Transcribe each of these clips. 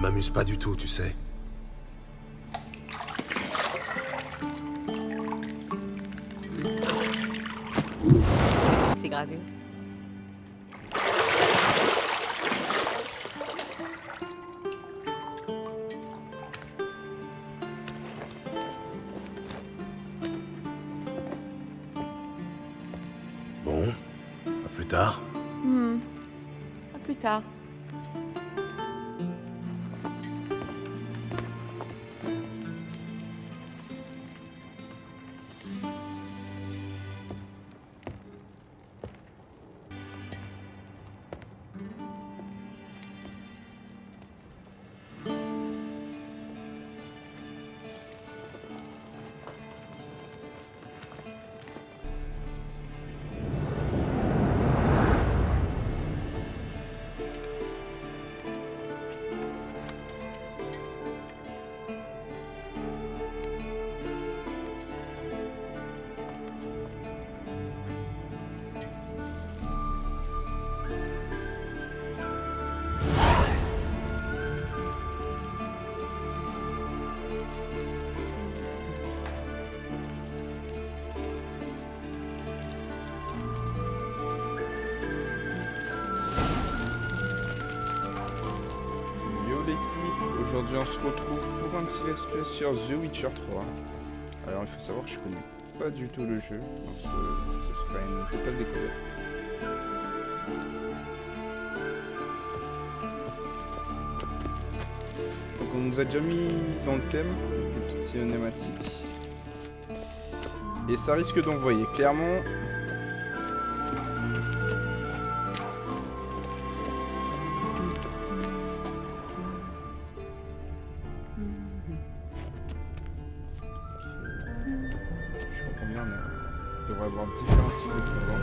m'amuse pas du tout, tu sais. C'est gravé. Bon, à plus tard. À plus tard. Aujourd'hui on se retrouve pour un petit let's play sur The Witcher 3. Alors il faut savoir que je connais pas du tout le jeu, donc ce sera une totale découverte. Donc on nous a déjà mis dans le thème, les petites cinématiques. Et ça risque d'envoyer clairement. On devrait avoir différents types de pouvoirs.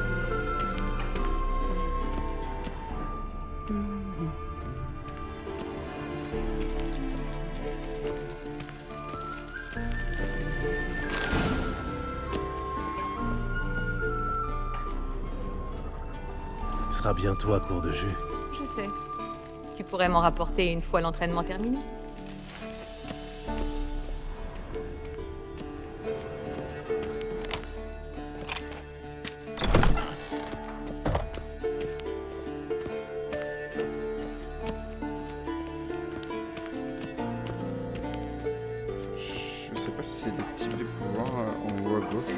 Tu seras bientôt à court de jus. Je sais. Tu pourrais m'en rapporter une fois l'entraînement terminé. Je sais pas si c'est des types de pouvoirs en haut à gauche.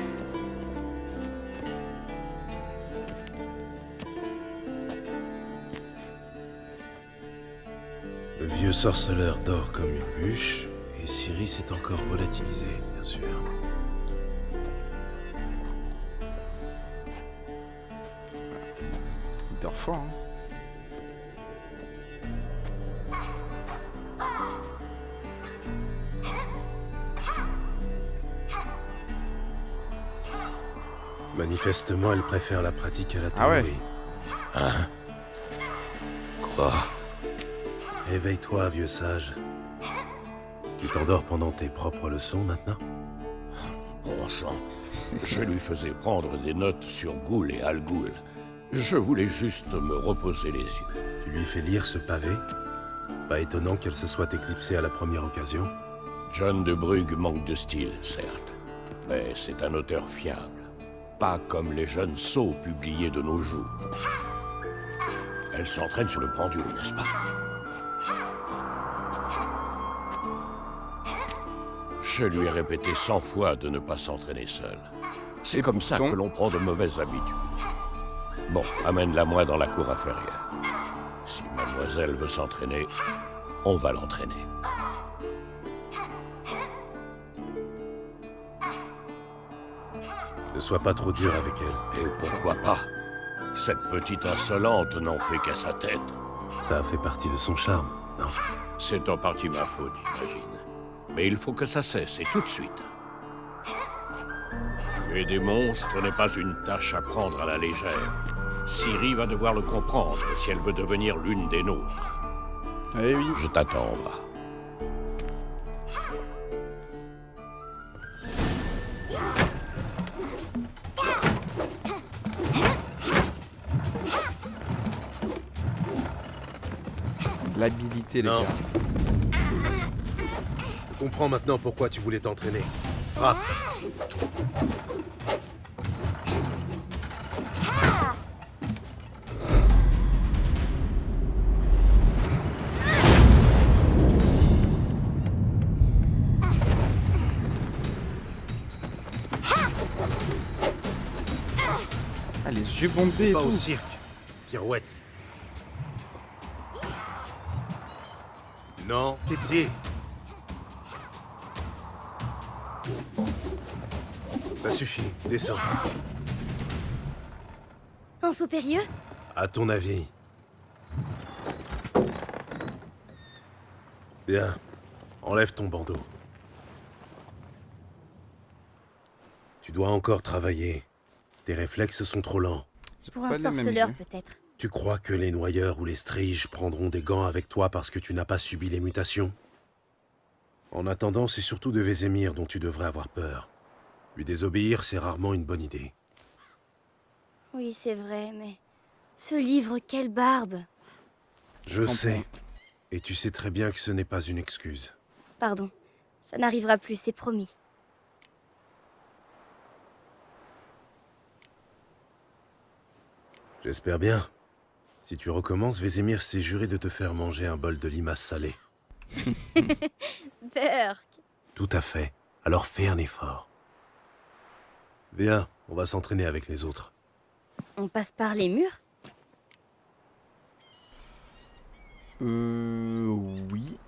Le vieux sorceleur dort comme une bûche, et Ciri s'est encore volatilisé, bien sûr. Il dort fort, hein. Manifestement, elle préfère la pratique à la Ah ouais. théorie. Hein? Quoi? Réveille-toi, vieux sage. Tu t'endors pendant tes propres leçons, maintenant? Bon sang, je lui faisais prendre des notes sur Ghoul et Al-Ghoul. Je voulais juste me reposer les yeux. Tu lui fais lire ce pavé? Pas étonnant qu'elle se soit éclipsée à la première occasion. John de Brugge manque de style, certes, mais c'est un auteur fiable. Pas comme les jeunes sots publiés de nos jours. Elle s'entraîne sur le pendule, n'est-ce pas? Je lui ai répété 100 fois de ne pas s'entraîner seule. C'est comme ça que l'on prend de mauvaises habitudes. Bon, amène-la-moi dans la cour inférieure. Si mademoiselle veut s'entraîner, on va l'entraîner. Ne sois pas trop dur avec elle. Et pourquoi pas? Cette petite insolente n'en fait qu'à sa tête. Ça a fait partie de son charme, non? C'est en partie ma faute, j'imagine. Mais il faut que ça cesse, et tout de suite. Tuer des monstres n'est pas une tâche à prendre à la légère. Ciri va devoir le comprendre si elle veut devenir l'une des nôtres. Eh oui. Je t'attends en bas. L'habilité, les Non. gars. comprends maintenant pourquoi tu voulais t'entraîner. Frappe. Ah, les yeux bombés et Pas tout. au cirque. Pirouette. Non, tes pieds. Ça suffit, descends. Un saut périlleux? À ton avis. Bien. Enlève ton bandeau. Tu dois encore travailler. Tes réflexes sont trop lents. C'est Pour pas un les mêmes sorceleur, yeux. peut-être. Tu crois que les noyeurs ou les striges prendront des gants avec toi parce que tu n'as pas subi les mutations? En attendant, c'est surtout de Vézémir dont tu devrais avoir peur. Lui désobéir, c'est rarement une bonne idée. Oui, c'est vrai, mais... Ce livre, quelle barbe! Je sais. Et tu sais très bien que ce n'est pas une excuse. Pardon. Ça n'arrivera plus, c'est promis. J'espère bien. Si tu recommences, Vézémir s'est juré de te faire manger un bol de limaces salées. Burk! Tout à fait. Alors fais un effort. Viens, on va s'entraîner avec les autres. On passe par les murs? Oui.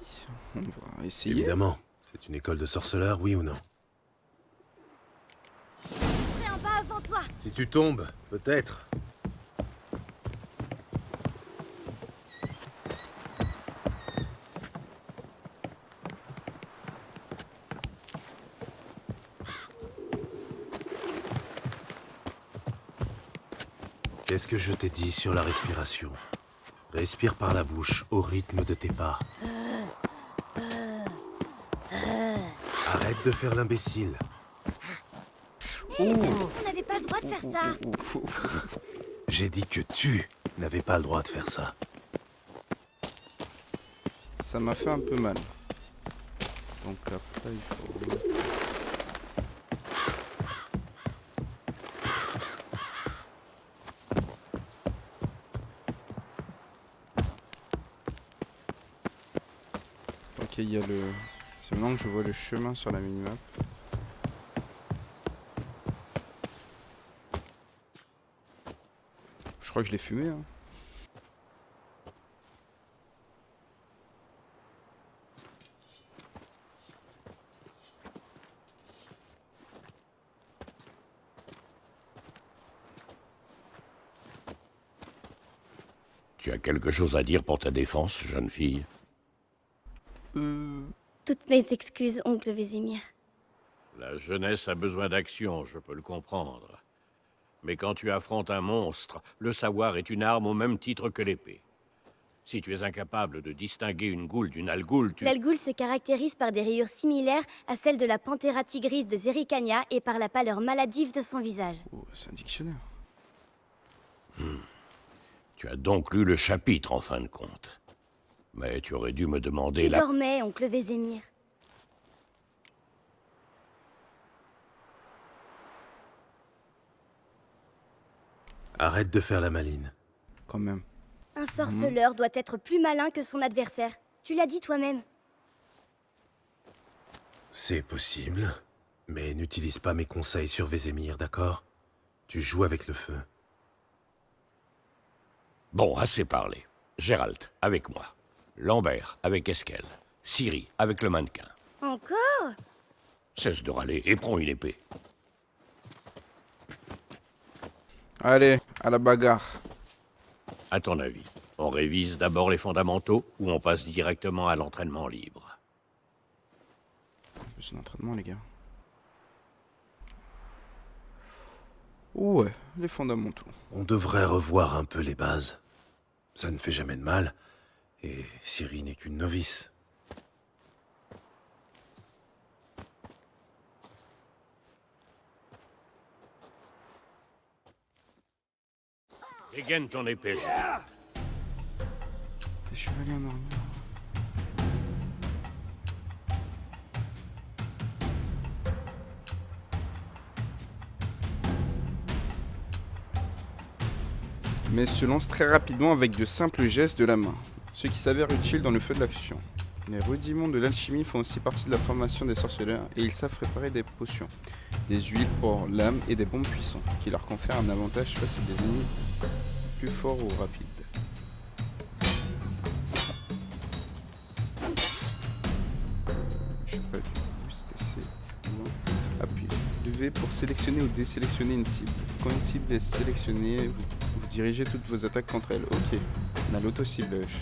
On va essayer. Évidemment. C'est une école de sorceleurs, oui ou non? Prêt en bas avant toi! Si tu tombes, peut-être. Qu'est-ce que je t'ai dit sur la respiration? Respire par la bouche, au rythme de tes pas. Arrête de faire l'imbécile. Hey, t'as dit qu'on n'avait pas le droit de faire ça! J'ai dit que tu n'avais pas le droit de faire ça. Ça m'a fait un peu mal. Donc après, il faut... Ok, il y a le... C'est maintenant que je vois le chemin sur la minimap. Je crois que je l'ai fumé, hein. Tu as quelque chose à dire pour ta défense, jeune fille? Toutes mes excuses, oncle Vézémir. La jeunesse a besoin d'action, je peux le comprendre. Mais quand tu affrontes un monstre, le savoir est une arme au même titre que l'épée. Si tu es incapable de distinguer une goule d'une algoule, tu... L'algoule se caractérise par des rayures similaires à celles de la Panthera tigris de Zericania et par la pâleur maladive de son visage. Oh, c'est un dictionnaire. Tu as donc lu le chapitre, en fin de compte. Mais tu aurais dû me demander Tu la... dormais, oncle Vézémir. Arrête de faire la maline. Quand même. Un sorceleur doit être plus malin que son adversaire. Tu l'as dit toi-même. C'est possible, mais n'utilise pas mes conseils sur Vézémir, d'accord? Tu joues avec le feu. Bon, assez parlé. Gérald, avec moi. Lambert, avec Eskel. Ciri, avec le mannequin. Encore? Cesse de râler et prends une épée. Allez, à la bagarre. À ton avis, on révise d'abord les fondamentaux ou on passe directement à l'entraînement libre? C'est un entraînement, les gars. Ouais, les fondamentaux. On devrait revoir un peu les bases. Ça ne fait jamais de mal, et Ciri n'est qu'une novice. Dégaine ton épée. Les chevaliers en armure. mais se lance très rapidement avec de simples gestes de la main, ce qui s'avère utile dans le feu de l'action. Les rudiments de l'alchimie font aussi partie de la formation des sorceleurs et ils savent préparer des potions, des huiles pour l'âme et des bombes puissants, qui leur confèrent un avantage face à des ennemis plus forts ou rapides. Je sais pas du coup, c'était C. Appuyez V pour sélectionner ou désélectionner une cible. Quand une cible est sélectionnée, vous dirigez toutes vos attaques contre elle. Ok, on a l'auto-ciblage.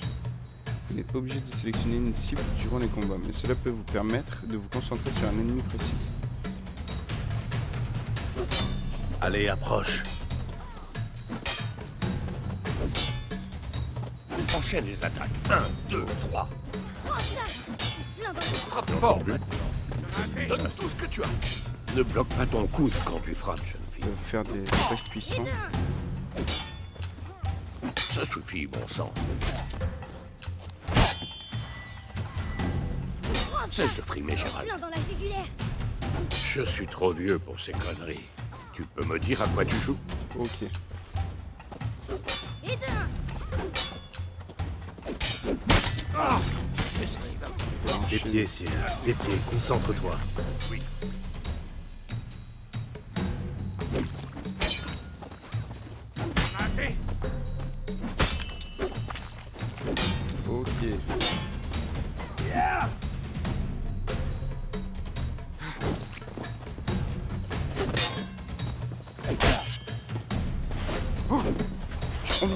Vous n'êtes pas obligé de sélectionner une cible durant les combats, mais cela peut vous permettre de vous concentrer sur un ennemi précis. Allez, approche. Enchaîne les attaques. 1, 2, 3. Frappe fort. Donne tout ce que tu as. Ne bloque pas ton coude quand tu frappes, jeune fille. Faire des attaques puissantes. Ça suffit, bon sang. Cesse de frimer, Gérald. Plein dans la jugulaire. Je suis trop vieux pour ces conneries. Tu peux me dire à quoi tu joues? Ok. Et d'un. Qu'est-ce qui va? Les pieds, Cyril. Les pieds, concentre-toi. Oui. Assez. Ok.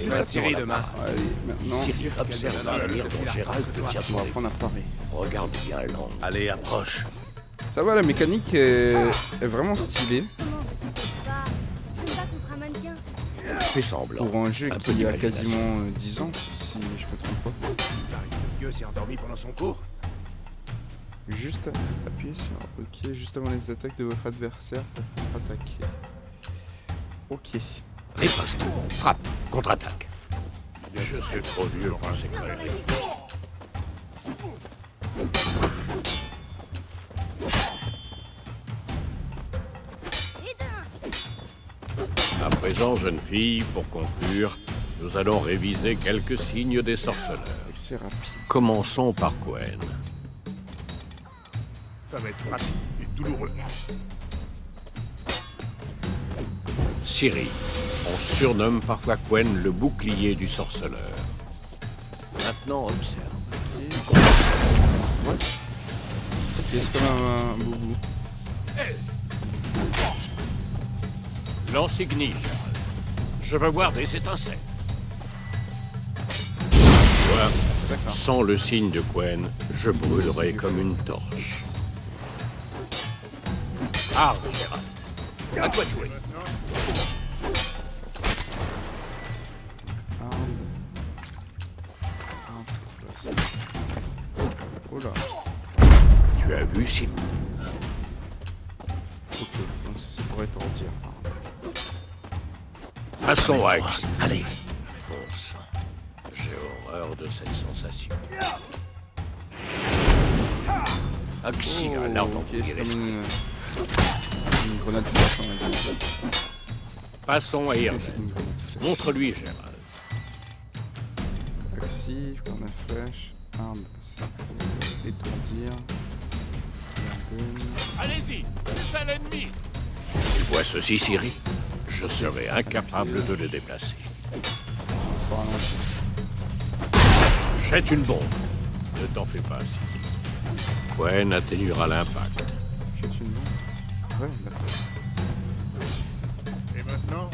Et la série de main. Allez, maintenant, Cyril observe la manière dont Gérald tient on son va épée. apprendre à parer. Regarde bien l'angle. Allez, approche. Ça va, la mécanique est vraiment stylée Comment veux-tu pas? Je me bats contre un mannequin. Fais semblant. pour un jeu Un peu qui a d'imagination. quasiment 10 ans, si je me trompe pas. Le vieux s'est endormi pendant son cours. Juste appuyez sur OK juste avant les attaques de votre adversaire pour faire attaquer. Ok. Riposte. Frappe. Contre-attaque. Je suis trop vieux pour ces conneries. Et d'un. À présent, jeune fille, pour conclure, nous allons réviser quelques signes des sorceleurs. C'est rapide. Commençons par Quen. Ça va être rapide et douloureux. Ciri. On surnomme parfois Quen le bouclier du sorceleur. Maintenant, observe. Ok, c'est comme un boubou. Lance Ignis. Je veux voir des étincelles. Voilà. D'accord. Sans le signe de Quen, je brûlerai comme une torche. Arme, Gérald. À toi de jouer. Oh là. Tu as vu, si Ok, donc ça c'est pour étourdir. Passons à Axe. Allez. Bon sang. J'ai horreur de cette sensation. Axi, un arbre ok, c'est qui comme l'esprit. une grenade flash, on va dire. Passons à Irden. Une grenade flash. Montre-lui, Gérald. Actif, grenade flash, arme, ça pour étourdir. Allez-y, c'est l'ennemi. Tu vois ceci, Ciri? Je serai incapable de le déplacer. C'est pas ralenti. Jette une bombe. Ne t'en fais pas, Ciri. Quen atténuera l'impact. Jette une bombe. Ouais, d'accord. Et maintenant,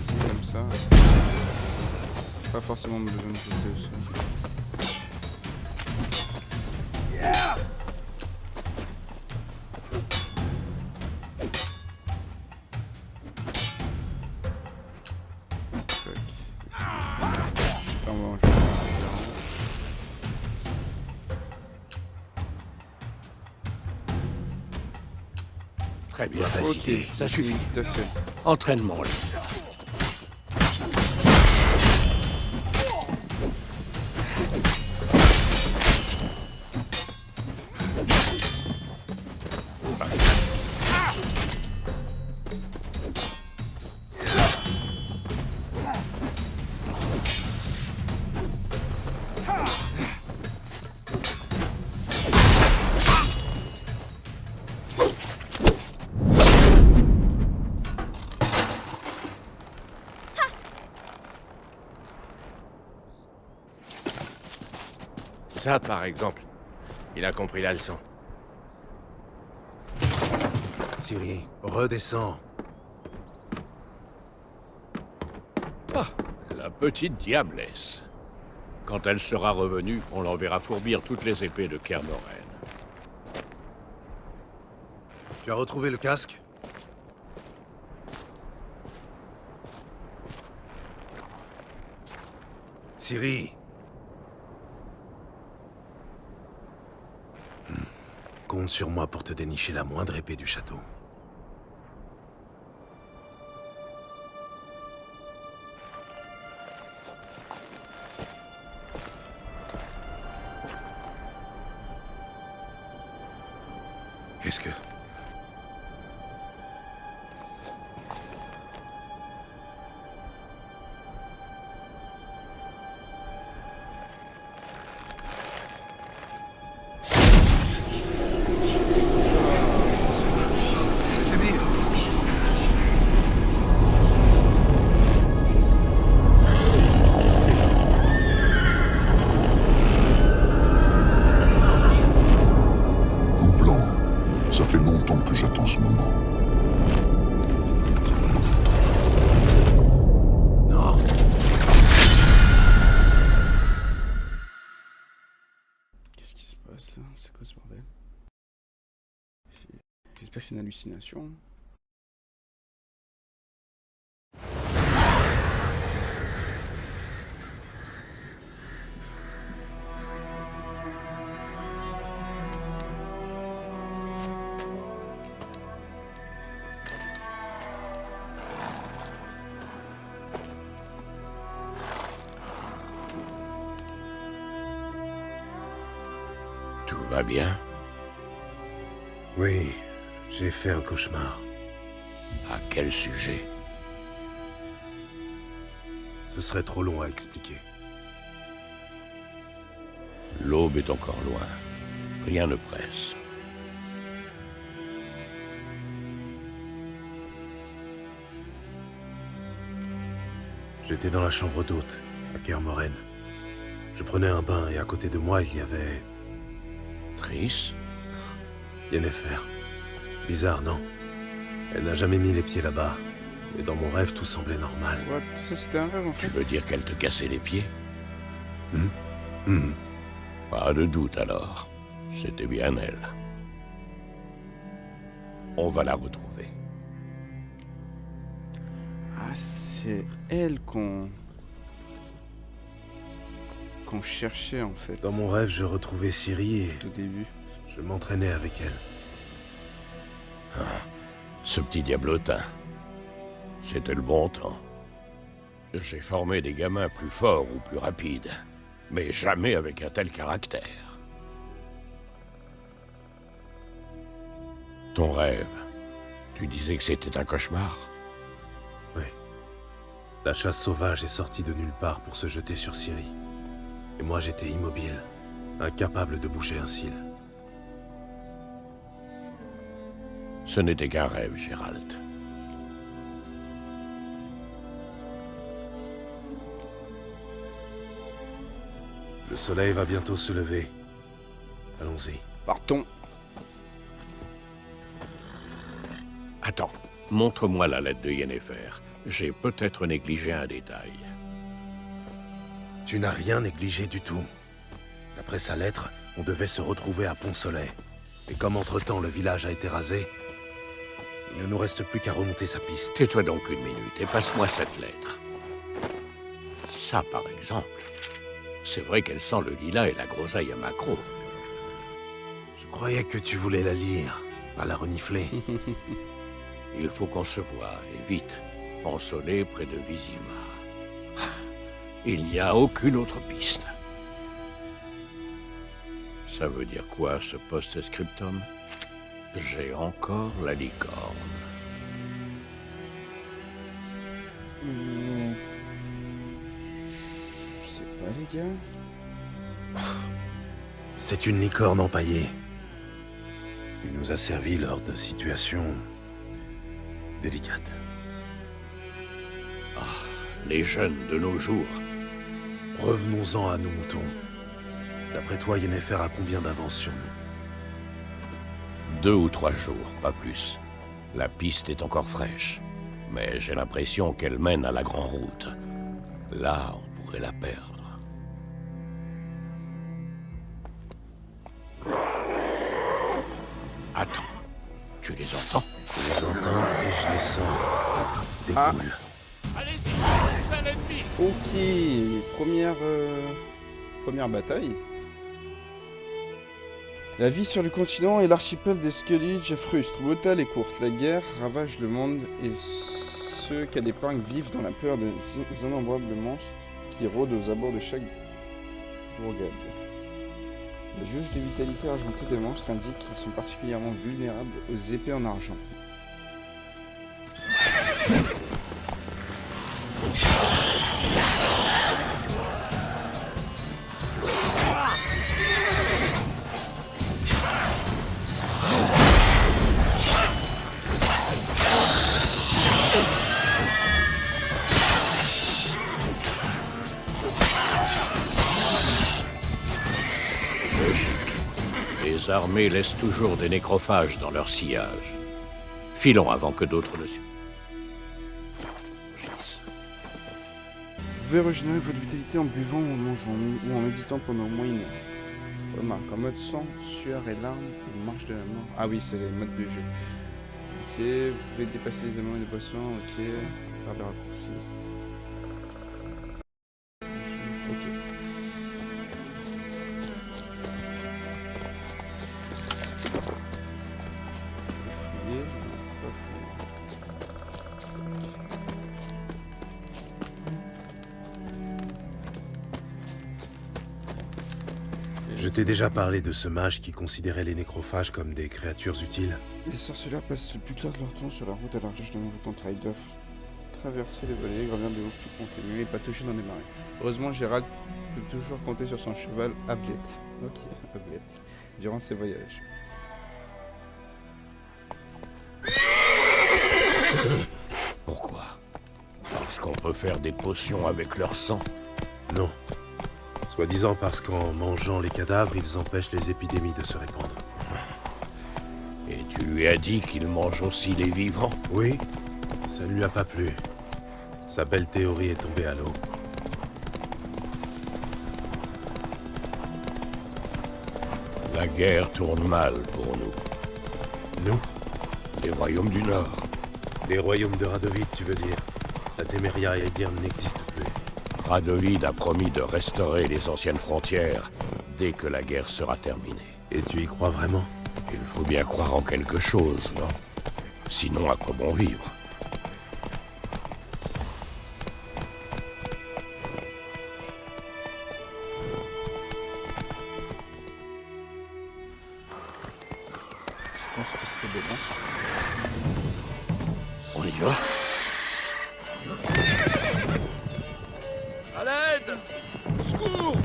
C'est comme ça. Pas forcément besoin de jeter aussi. On va en jouer. Très bien. Ok, Ça suffit. Méditation. Entraînement. Là. Ça, par exemple. Il a compris la leçon. Ciri, redescends. Ah, la petite diablesse. Quand elle sera revenue, on l'enverra fourbir toutes les épées de Kermoren. Tu as retrouvé le casque? Ciri. Compte sur moi pour te dénicher la moindre épée du château. Qu'est-ce que... Ça fait longtemps que j'attends ce moment. Non. Qu'est-ce qui se passe là? C'est quoi ce bordel? J'espère que c'est une hallucination. Tout va bien? Oui, j'ai fait un cauchemar. À quel sujet? Ce serait trop long à expliquer. L'aube est encore loin. Rien ne presse. J'étais dans la chambre d'hôte, à Kermoren. Je prenais un bain et à côté de moi, il y avait... Triss? Yennefer. Bizarre, non? Elle n'a jamais mis les pieds là-bas. Mais dans mon rêve, tout semblait normal. Ouais, tout ça c'était un rêve en Tu fait. veux dire qu'elle te cassait les pieds? Hmm. Pas de doute alors. C'était bien elle. On va la retrouver. Ah, c'est elle qu'on cherchait en fait Dans mon rêve, je retrouvais Ciri et au début. je m'entraînais avec elle. Ce petit diablotin. C'était le bon temps. J'ai formé des gamins plus forts ou plus rapides, mais jamais avec un tel caractère. Ton rêve, tu disais que c'était un cauchemar? Oui. La chasse sauvage est sortie de nulle part pour se jeter sur Ciri. Et moi, j'étais immobile, incapable de bouger un cil. Ce n'était qu'un rêve, Gérald. Le soleil va bientôt se lever. Allons-y. Partons. Attends, montre-moi la lettre de Yennefer. J'ai peut-être négligé un détail. Tu n'as rien négligé du tout. D'après sa lettre, on devait se retrouver à Pont-Soleil. Et comme entre-temps le village a été rasé, il ne nous reste plus qu'à remonter sa piste. Tais-toi donc une minute et passe-moi cette lettre. Ça, par exemple. C'est vrai qu'elle sent le lilas et la groseille à macro. Je croyais que tu voulais la lire, pas la renifler. Il faut qu'on se voie, et vite. Pont-Soleil près de Vizima. Il n'y a aucune autre piste. Ça veut dire quoi, ce post-scriptum? J'ai encore la licorne. Je sais pas les gars. C'est une licorne empaillée qui nous a servi lors de situations délicates. Les jeunes de nos jours. Revenons-en à nos moutons. D'après toi, Yennefer a combien d'avance sur nous? 2 ou 3 jours, pas plus. La piste est encore fraîche, mais j'ai l'impression qu'elle mène à la grande route. Là, on pourrait la perdre. Attends, tu les entends? Je les entends et je les sens. Des ghouls. Ok, première bataille. La vie sur le continent et l'archipel des Skellige est frustre, brutale et courte. La guerre ravage le monde et ceux qu'elle épargne vivent dans la peur des innombrables monstres qui rôdent aux abords de chaque bourgade. Le juge de vitalité argentée des monstres indique qu'ils sont particulièrement vulnérables aux épées en argent. Les armées laissent toujours des nécrophages dans leur sillage. Filons avant que d'autres ne suivent. Vous pouvez régénérer votre vitalité en buvant ou en mangeant, ou en méditant pendant au moins 1 heure. Remarque, en mode sang, sueur et larmes, ou marche de la mort. Ah oui, c'est les modes de jeu. Ok, vous pouvez dépasser les éléments et les poissons, ok, par des raccourcis. Ok. Fouiller, pas fouiller. Je t'ai déjà parlé de ce mage qui considérait les nécrophages comme des créatures utiles. Les sorceleurs passent le plus clair de leur temps sur la route à la recherche de nouveaux contrats. Ils doivent traverser les vallées, gravir des hauts plus contenus et patauger dans des marais. Heureusement, Gérald peut toujours compter sur son cheval Ablette. Ok, Ablette. Durant ses voyages. Pourquoi? Parce qu'on peut faire des potions avec leur sang? Non. Soi-disant parce qu'en mangeant les cadavres, ils empêchent les épidémies de se répandre. Et tu lui as dit qu'il mange aussi les vivants? Oui, ça ne lui a pas plu. Sa belle théorie est tombée à l'eau. La guerre tourne mal pour nous. Nous? Les royaumes du Nord. Les royaumes de Radovid, tu veux dire? La Téméria et Edirn n'existent plus. Radovid a promis de restaurer les anciennes frontières dès que la guerre sera terminée. Et tu y crois vraiment? Il faut bien croire en quelque chose, non? Sinon, à quoi bon vivre? Je pense que c'était des monstres. On y va? À l'aide! Au secours!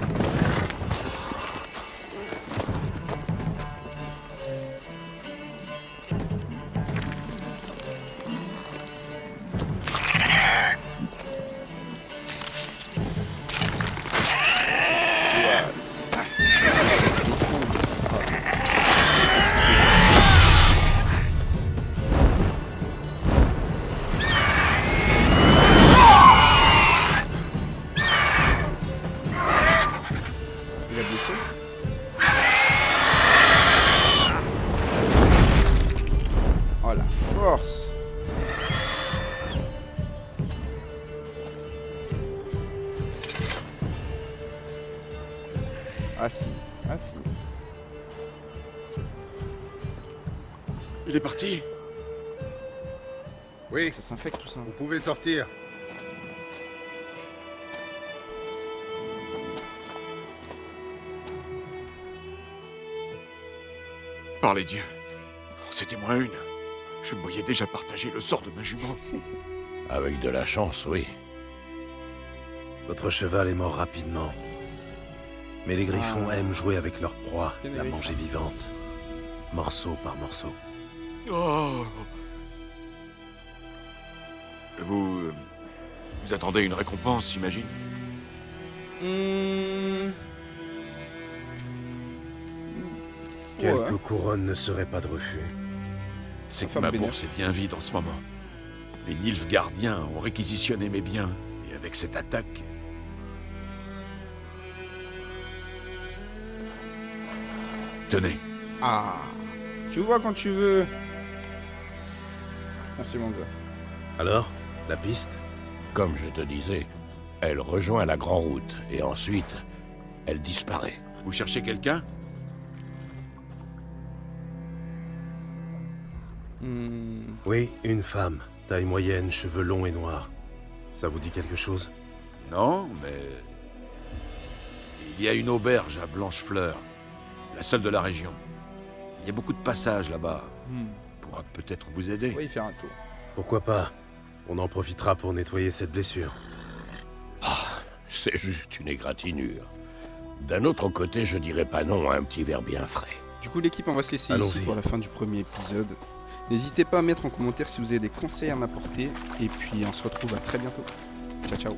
Il a blessé. Oh la force! Ah si, ah si. Il est parti? Oui, Ça s'infecte tout ça. vous pouvez sortir. Par les dieux, c'était moi une. Je me voyais déjà partager le sort de ma jument. Avec de la chance, oui. Votre cheval est mort rapidement. Mais les griffons aiment jouer avec leur proie, Bien la aimé. manger vivante. Morceau par morceau. Oh. Vous attendez une récompense, j'imagine? Quelques couronnes ne seraient pas de refus. C'est que Femme ma bénère. bourse est bien vide en ce moment. Les Nilfgaardiens ont réquisitionné mes biens. Et avec cette attaque... Tenez, Ah, tu vois quand tu veux. Merci mon gars. Alors, la piste? Comme je te disais, elle rejoint la Grande Route et ensuite, elle disparaît. vous cherchez quelqu'un? Oui, une femme. Taille moyenne, cheveux longs et noirs. Ça vous dit quelque chose? Non, mais... Il y a une auberge à Blanchefleur, la seule de la région. Il y a beaucoup de passages là-bas. Pourra peut-être vous aider. On va y faire un tour. Pourquoi pas? On en profitera pour nettoyer cette blessure. C'est juste une égratignure. D'un autre côté, je dirais pas non à un petit verre bien frais. Du coup, l'équipe, on va se laisser ici Allons-y. pour la fin du premier épisode. N'hésitez pas à mettre en commentaire si vous avez des conseils à m'apporter. Et puis, on se retrouve à très bientôt. Ciao, ciao.